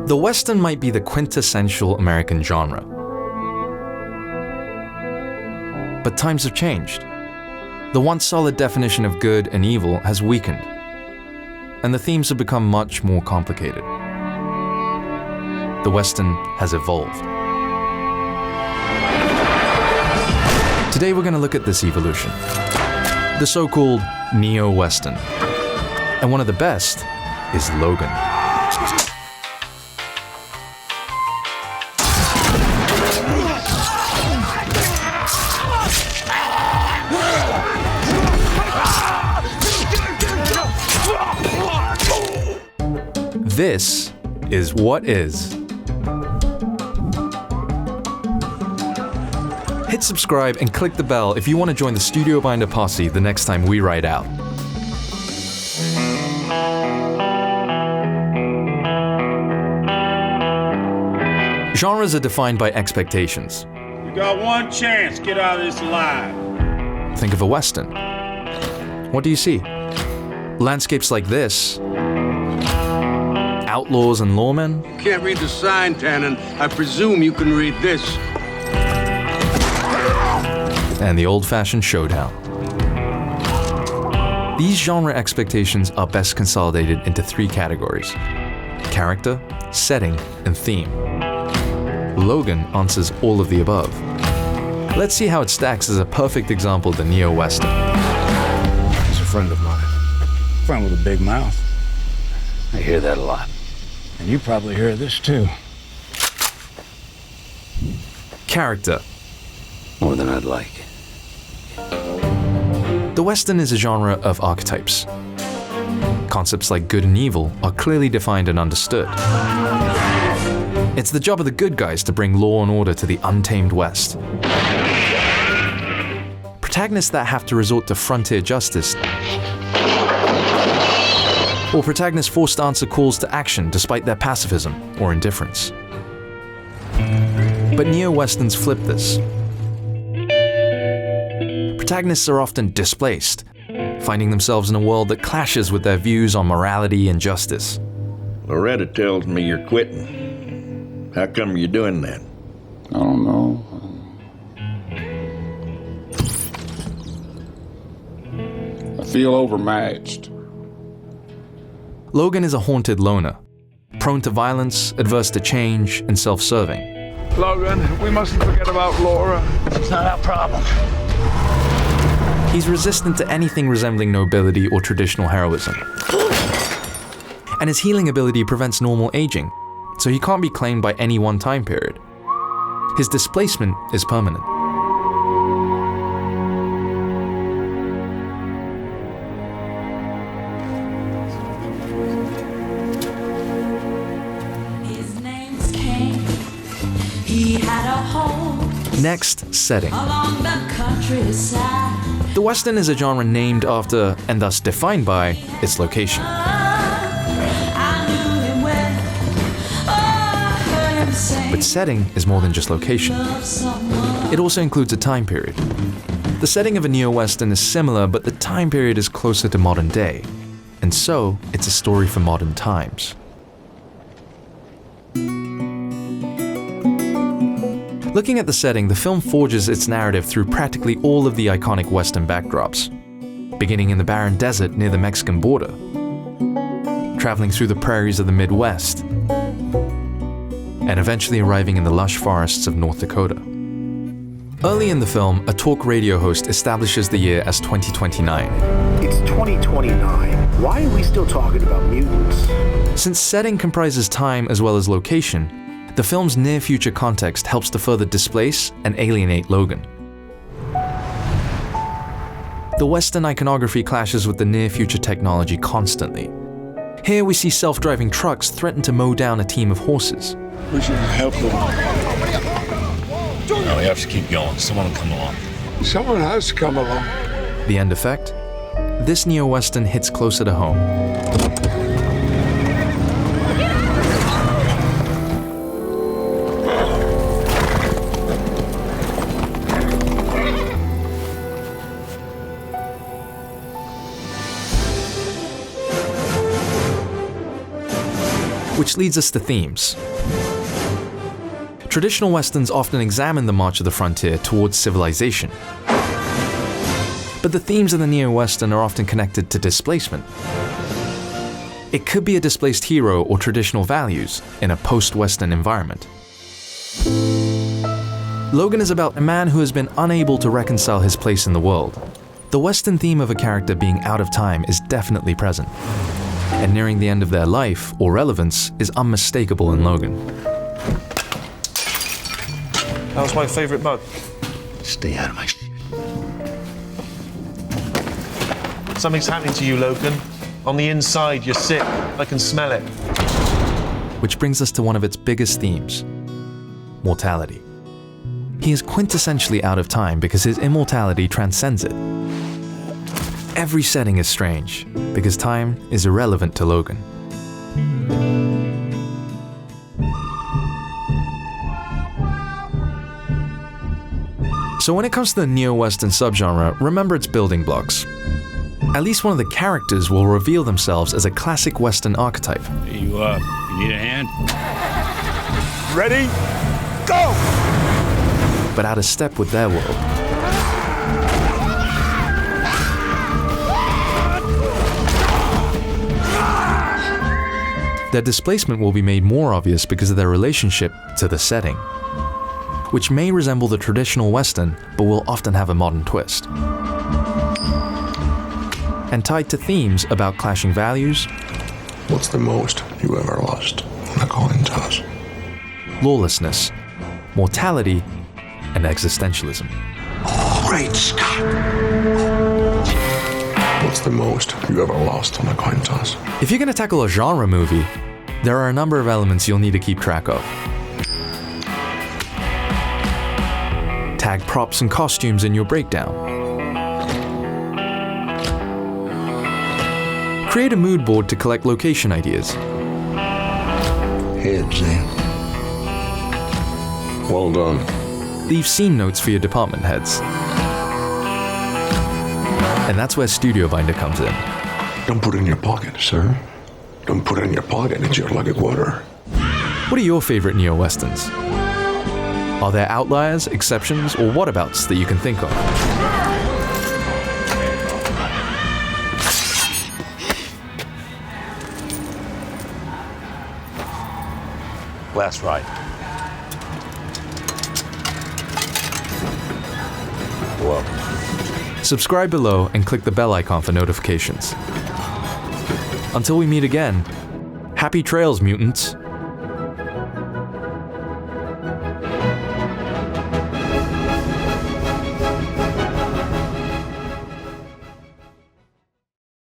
The Western might be the quintessential American genre. But times have changed. The once solid definition of good and evil has weakened, and the themes have become much more complicated. The Western has evolved. Today we're going to look at this evolution, the so-called neo-Western. And one of the best is Logan. This is what is. Hit subscribe and click the bell if you want to join the Studio Binder posse the next time we ride out. Genres are defined by expectations. You got one chance, get out of this alive. Think of a Western. What do you see? Landscapes like this. Outlaws and lawmen. You can't read the sign, Tannen. I presume you can read this. And the old-fashioned showdown. These genre expectations are best consolidated into three categories: character, setting, and theme. Logan answers all of the above. Let's see how it stacks as a perfect example of the neo-Western. He's a friend of mine. Friend with a big mouth. I hear that a lot. And you probably hear this too. Character. More than I'd like. The Western is a genre of archetypes. Concepts like good and evil are clearly defined and understood. It's the job of the good guys to bring law and order to the untamed West. Protagonists that have to resort to frontier justice, or protagonists forced to answer calls to action despite their pacifism or indifference. But neo-Westerns flip this. Protagonists are often displaced, finding themselves in a world that clashes with their views on morality and justice. Loretta tells me you're quitting. How come you're doing that? I don't know. I feel overmatched. Logan is a haunted loner, prone to violence, adverse to change, and self-serving. Logan, we mustn't forget about Laura. It's not our problem. He's resistant to anything resembling nobility or traditional heroism. And his healing ability prevents normal aging, so he can't be claimed by any one time period. His displacement is permanent. His name's Cain. He had a home Next, setting. along the countryside. The Western is a genre named after, and thus defined by, its location. I knew him well. Oh, I heard him sing But setting is more than just location. of someone. It also includes a time period. The setting of a neo-Western is similar, but the time period is closer to modern day. And so, it's a story for modern times. Looking at the setting, the film forges its narrative through practically all of the iconic Western backdrops, beginning in the barren desert near the Mexican border, traveling through the prairies of the Midwest, and eventually arriving in the lush forests of North Dakota. Early in the film, a talk radio host establishes the year as 2029. It's 2029. Why are we still talking about mutants? Since setting comprises time as well as location, the film's near-future context helps to further displace and alienate Logan. The Western iconography clashes with the near-future technology constantly. Here we see self-driving trucks threaten to mow down a team of horses. We should help them. No, we have to keep going. Someone will come along. Someone has to come along. The end effect? This neo-Western hits closer to home. Which leads us to themes. Traditional westerns often examine the march of the frontier towards civilization. But the themes of the neo-western are often connected to displacement. It could be a displaced hero or traditional values in a post-western environment. Logan is about a man who has been unable to reconcile his place in the world. The western theme of a character being out of time is definitely present, and nearing the end of their life or relevance is unmistakable in Logan. That was my favorite mug. Stay out of my shit. Something's happening to you, Logan. On the inside, you're sick. I can smell it. Which brings us to one of its biggest themes: mortality. He is quintessentially out of time because his immortality transcends it. Every setting is strange because time is irrelevant to Logan. So when it comes to the neo-western subgenre, remember its building blocks. At least one of the characters will reveal themselves as a classic western archetype. You need a hand? Ready? Go! But out of step with their world. Their displacement will be made more obvious because of their relationship to the setting, which may resemble the traditional western, but will often have a modern twist. And tied to themes about clashing values. What's the most you ever lost on a coin toss? Lawlessness, mortality, and existentialism. Great Scott! What's the most you ever lost on a coin toss? If you're going to tackle a genre movie, there are a number of elements you'll need to keep track of. Tag props and costumes in your breakdown. Create a mood board to collect location ideas. Heads in. Well done. Leave scene notes for your department heads. And that's where Studio Binder comes in. Don't put it in your pocket, sir. Don't put it in your pocket, it's your lucky quarter. What are your favorite neo-westerns? Are there outliers, exceptions, or whatabouts that you can think of? Last ride. Welcome. Subscribe below and click the bell icon for notifications. Until we meet again, happy trails, mutants!